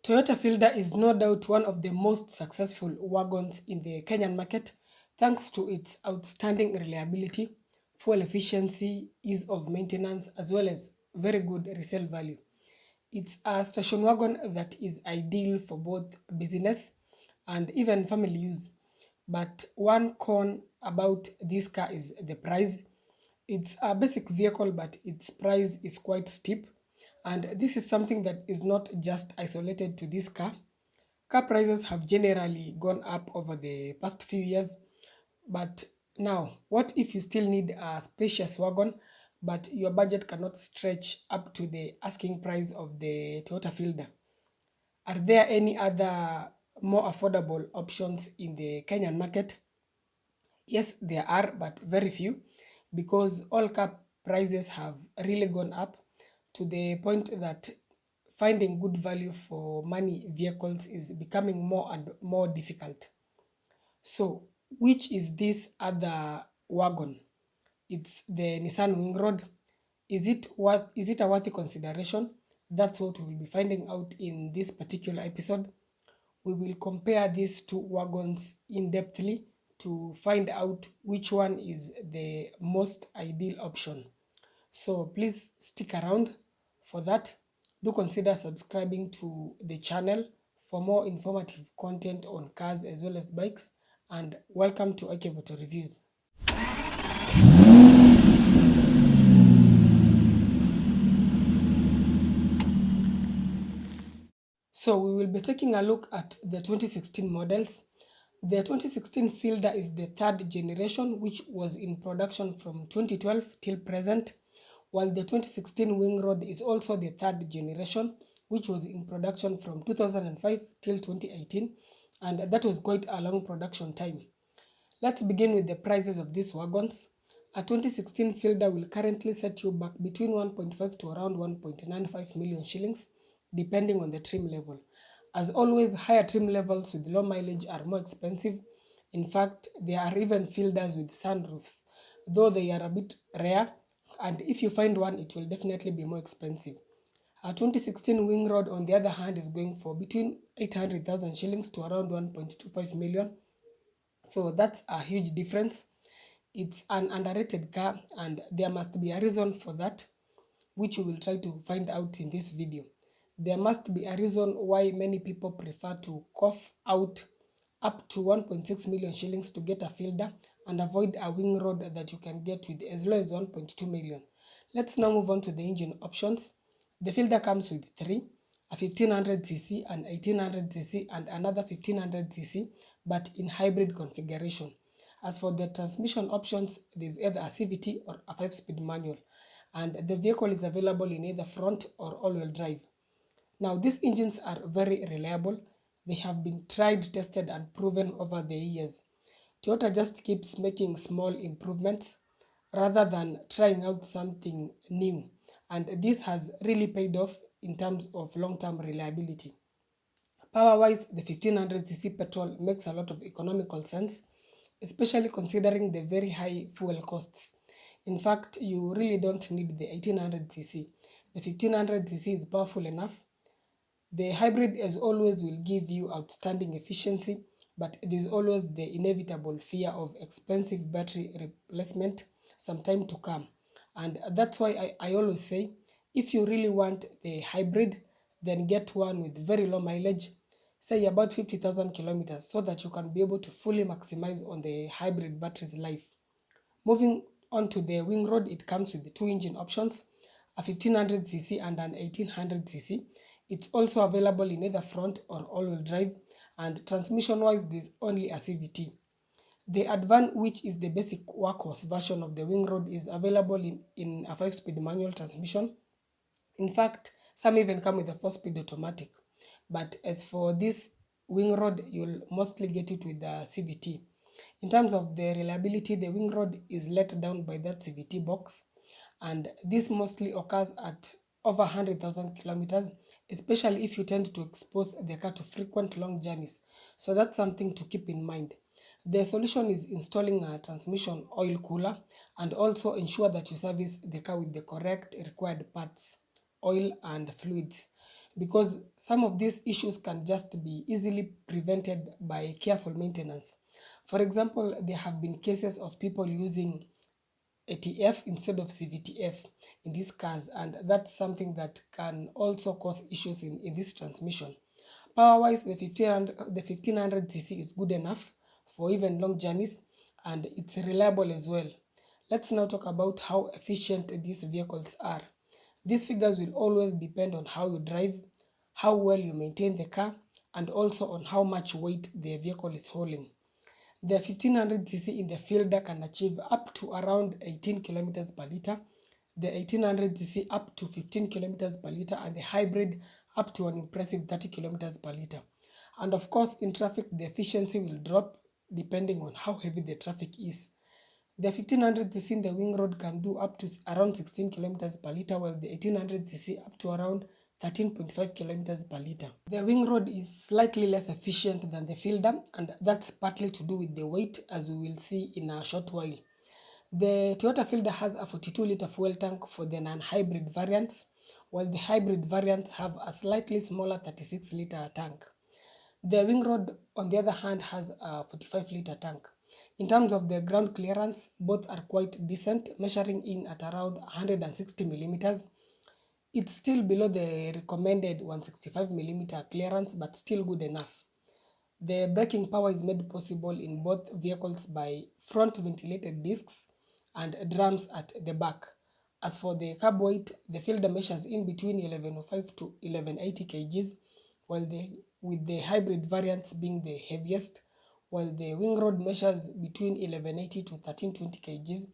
Toyota Fielder is no doubt one of the most successful wagons in the Kenyan market thanks to its outstanding reliability, fuel efficiency, ease of maintenance, as well as very good resale value. It's a station wagon that is ideal for both business and even family use. But one con about this car is the price. It's a basic vehicle, but its price is quite steep. And this is something that is not just isolated to this car. Car prices have generally gone up over the past few years, but now, what if you still need a spacious wagon, but your budget cannot stretch up to the asking price of the Toyota Fielder? Are there any other more affordable options in the Kenyan market? Yes, there are, but very few, because all car prices have really gone up to the point that finding good value for money vehicles is becoming more and more difficult. So, which is this other wagon? It's the Nissan Wingroad. Is it a worthy consideration? That's what we will be finding out in this particular episode. We will compare these two wagons in depthly to find out which one is the most ideal option. So please stick around for that. Do consider subscribing to the channel for more informative content on cars as well as bikes. And welcome to Akevoto Reviews. So we will be taking a look at the 2016 models. The 2016 Fielder is the third generation, which was in production from 2012 till present, while the 2016 Wingroad is also the third generation, which was in production from 2005 till 2018, and that was quite a long production time. Let's begin with the prices of these wagons. A 2016 Fielder will currently set you back between 1.5 to around 1.95 million shillings, depending on the trim level. As always, higher trim levels with low mileage are more expensive. In fact, there are even Fielders with sunroofs, though they are a bit rare, and if you find one, it will definitely be more expensive. A 2016 Wingroad, on the other hand, is going for between 800,000 shillings to around 1.25 million. So that's a huge difference. It's an underrated car, and there must be a reason for that, which we will try to find out in this video. There must be a reason why many people prefer to cough out up to 1.6 million shillings to get a Fielder and avoid a Wingroad that you can get with as low as 1.2 million. Let's now move on to the engine options. The Fielder comes with three: a 1500cc, an 1800cc, and another 1500cc, but in hybrid configuration. As for the transmission options, there's either a CVT or a 5-speed manual, and the vehicle is available in either front or all-wheel drive. Now, these engines are very reliable. They have been tried, tested, and proven over the years. Toyota just keeps making small improvements rather than trying out something new, and this has really paid off in terms of long-term reliability. Power-wise, the 1500cc petrol makes a lot of economical sense, especially considering the very high fuel costs. In fact, you really don't need the 1800cc. The 1500cc is powerful enough. The hybrid, as always, will give you outstanding efficiency, but there's always the inevitable fear of expensive battery replacement sometime to come. And that's why I always say, if you really want the hybrid, then get one with very low mileage, say about 50,000 kilometers, so that you can be able to fully maximize on the hybrid battery's life. Moving on to the Wingroad, it comes with the two engine options, a 1500cc and an 1800cc. It's also available in either front or all-wheel drive, and transmission-wise, there's only a CVT. The Advan, which is the basic workhorse version of the Wingroad, is available in a 5-speed manual transmission. In fact, some even come with a 4-speed automatic. But as for this Wingroad, you'll mostly get it with the CVT. In terms of the reliability, the Wingroad is let down by that CVT box, and this mostly occurs at over 100,000 kilometers, especially if you tend to expose the car to frequent long journeys. So that's something to keep in mind. The solution is installing a transmission oil cooler, and also ensure that you service the car with the correct required parts, oil and fluids. because some of these issues can just be easily prevented by careful maintenance. For example, there have been cases of people using ATF instead of CVTF in these cars, and that's something that can also cause issues in this transmission. Power wise, the 1500cc is good enough for even long journeys, and it's reliable as well. Let's now talk about how efficient these vehicles are. These figures will always depend on how you drive, how well you maintain the car, and also on how much weight the vehicle is hauling. The 1500cc in the fielder can achieve up to around 18 kilometers per liter, the 1800cc up to 15 kilometers per liter, and the hybrid up to an impressive 30 kilometers per liter. And of course, in traffic, the efficiency will drop depending on how heavy the traffic is. The 1500cc in the Wingroad can do up to around 16 kilometers per liter, while the 1800cc up to around 13.5 kilometers per liter. The Wingroad is slightly less efficient than the Fielder, and that's partly to do with the weight, as we will see in a short while. The Toyota Fielder has a 42-liter fuel tank for the non-hybrid variants, while the hybrid variants have a slightly smaller 36-liter tank. The Wingroad, on the other hand, has a 45-liter tank. In terms of the ground clearance, both are quite decent, measuring in at around 160 millimeters. It's still below the recommended 165mm clearance, but still good enough. The braking power is made possible in both vehicles by front ventilated discs and drums at the back. As for the carb weight, the Fielder measures in between 1105 to 1180 kgs, with the hybrid variants being the heaviest, while the Wingroad measures between 1180 to 1320 kgs,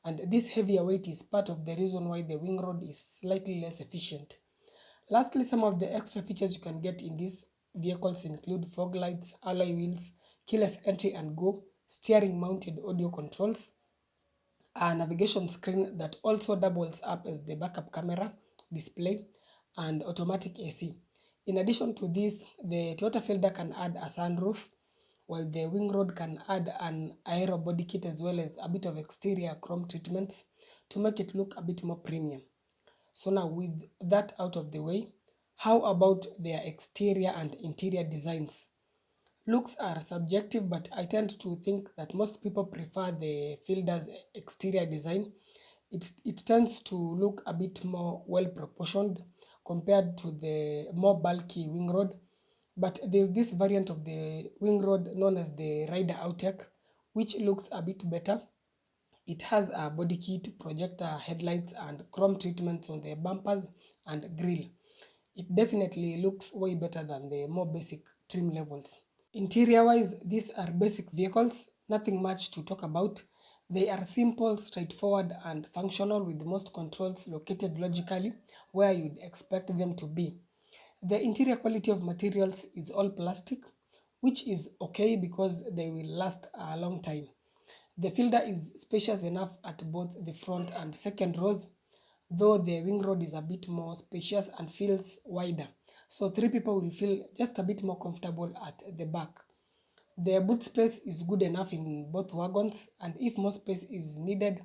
and this heavier weight is part of the reason why the Wingroad is slightly less efficient. Lastly, some of the extra features you can get in these vehicles include fog lights, alloy wheels, keyless entry and go, steering mounted audio controls, a navigation screen that also doubles up as the backup camera display, and automatic AC. In addition to this, the Toyota Fielder can add a sunroof, while the Wingroad can add an aero body kit as well as a bit of exterior chrome treatments to make it look a bit more premium. So now, with that out of the way, how about their exterior and interior designs? Looks are subjective, but I tend to think that most people prefer the Fielder's exterior design. It tends to look a bit more well proportioned compared to the more bulky Wingroad. But there's this variant of the Wingroad known as the Rider Outtake, which looks a bit better. It has a body kit, projector headlights, and chrome treatments on the bumpers and grille. It definitely looks way better than the more basic trim levels. Interior wise, these are basic vehicles, nothing much to talk about. They are simple, straightforward, and functional, with most controls located logically where you'd expect them to be. The interior quality of materials is all plastic, which is okay because they will last a long time. The Fielder is spacious enough at both the front and second rows, though the Wingroad is a bit more spacious and feels wider. So three people will feel just a bit more comfortable at the back. The boot space is good enough in both wagons, and if more space is needed,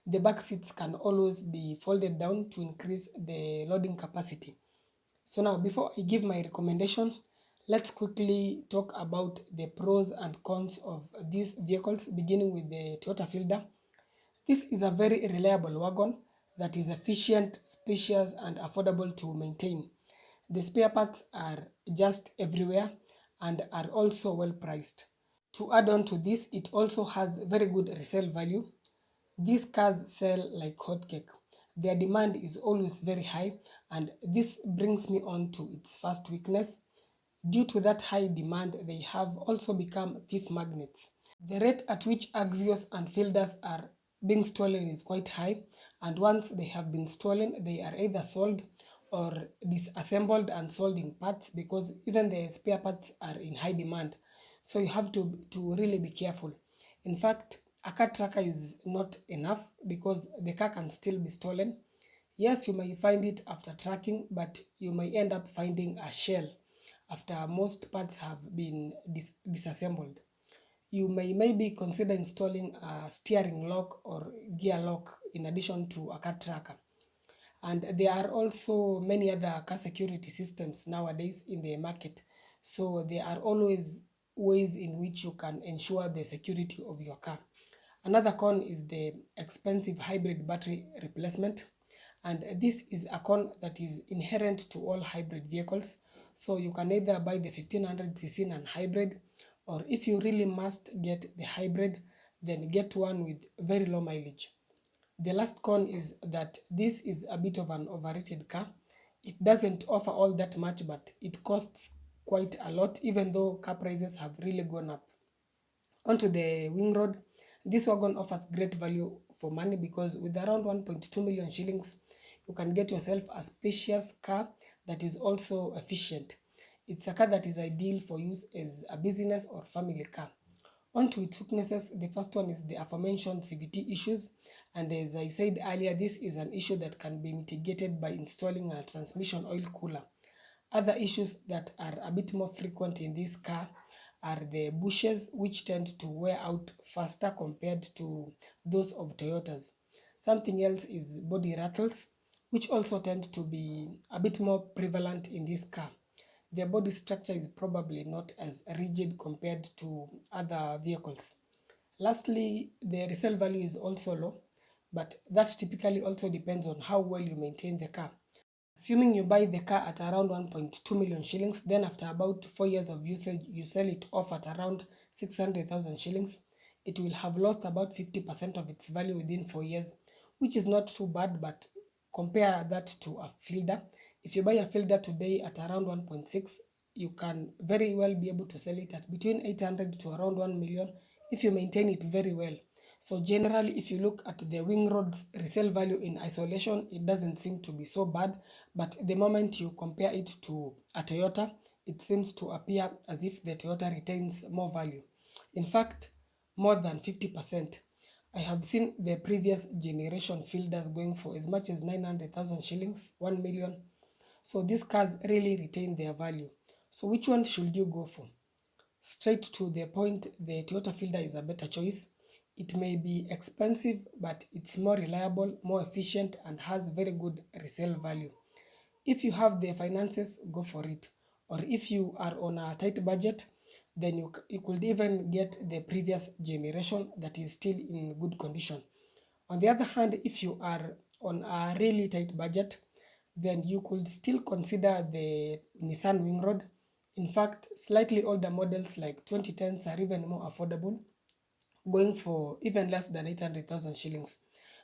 the back seats can always be folded down to increase the loading capacity. So now, before I give my recommendation, let's quickly talk about the pros and cons of these vehicles, beginning with the Toyota Fielder. This is a very reliable wagon that is efficient, spacious, and affordable to maintain. The spare parts are just everywhere and are also well priced. To add on to this, it also has very good resale value. These cars sell like hotcake. Their demand is always very high, and this brings me on to its first weakness. Due to that high demand, they have also become thief magnets. The rate at which Axios and Fielders are being stolen is quite high, and once they have been stolen, they are either sold or disassembled and sold in parts, because even the spare parts are in high demand. So you have to really be careful. In fact, a car tracker is not enough because the car can still be stolen. Yes, you may find it after tracking, but you may end up finding a shell after most parts have been disassembled. You may maybe consider installing a steering lock or gear lock in addition to a car tracker. And there are also many other car security systems nowadays in the market. So there are always ways in which you can ensure the security of your car. Another con is the expensive hybrid battery replacement. And this is a con that is inherent to all hybrid vehicles. So you can either buy the 1500cc non-hybrid, or if you really must get the hybrid, then get one with very low mileage. The last con is that this is a bit of an overrated car. It doesn't offer all that much, but it costs quite a lot, even though car prices have really gone up. Onto the Wingroad, this wagon offers great value for money because with around 1.2 million shillings, you can get yourself a spacious car that is also efficient. It's a car that is ideal for use as a business or family car. On to its weaknesses, the first one is the aforementioned CVT issues. And as I said earlier, this is an issue that can be mitigated by installing a transmission oil cooler. Other issues that are a bit more frequent in this car are the bushes, which tend to wear out faster compared to those of Toyotas. Something else is body rattles, which also tend to be a bit more prevalent in this car. The body structure is probably not as rigid compared to other vehicles. Lastly, the resale value is also low, but that typically also depends on how well you maintain the car. Assuming you buy the car at around 1.2 million shillings, then after about 4 years of usage, you sell it off at around 600,000 shillings, it will have lost about 50% of its value within 4 years, which is not too bad, but compare that to a fielder. If you buy a fielder today at around 1.6, you can very well be able to sell it at between 800 to around 1 million if you maintain it very well. So generally, if you look at the Wingroad's resale value in isolation, it doesn't seem to be so bad. But the moment you compare it to a Toyota, it seems to appear as if the Toyota retains more value. In fact, more than 50%. I have seen the previous generation fielders going for as much as 900,000 shillings, 1 million. So these cars really retain their value. So which one should you go for? Straight to the point, the Toyota Fielder is a better choice. It may be expensive, but it's more reliable, more efficient, and has very good resale value. If you have the finances, go for it. Or if you are on a tight budget, then you could even get the previous generation that is still in good condition. On the other hand, if you are on a really tight budget, then you could still consider the Nissan Wingroad. In fact, slightly older models like 2010s are even more affordable, going for even less than 800,000 shillings.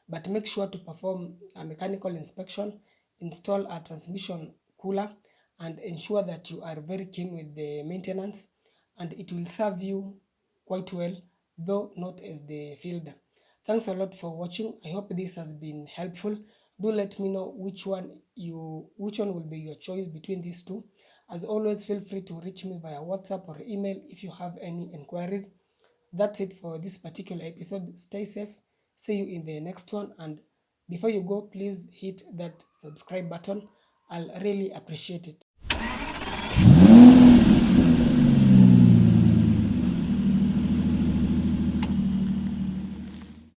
But make sure to perform a mechanical inspection, install a transmission cooler, and ensure that you are very keen with the maintenance, and it will serve you quite well, though not as the fielder. Thanks a lot for watching. I hope this has been helpful. Do let me know which one will be your choice between these two. As always, feel free to reach me via WhatsApp or email if you have any inquiries. That's it for this particular episode. Stay safe. See you in the next one. And before you go, please hit that subscribe button. I'll really appreciate it.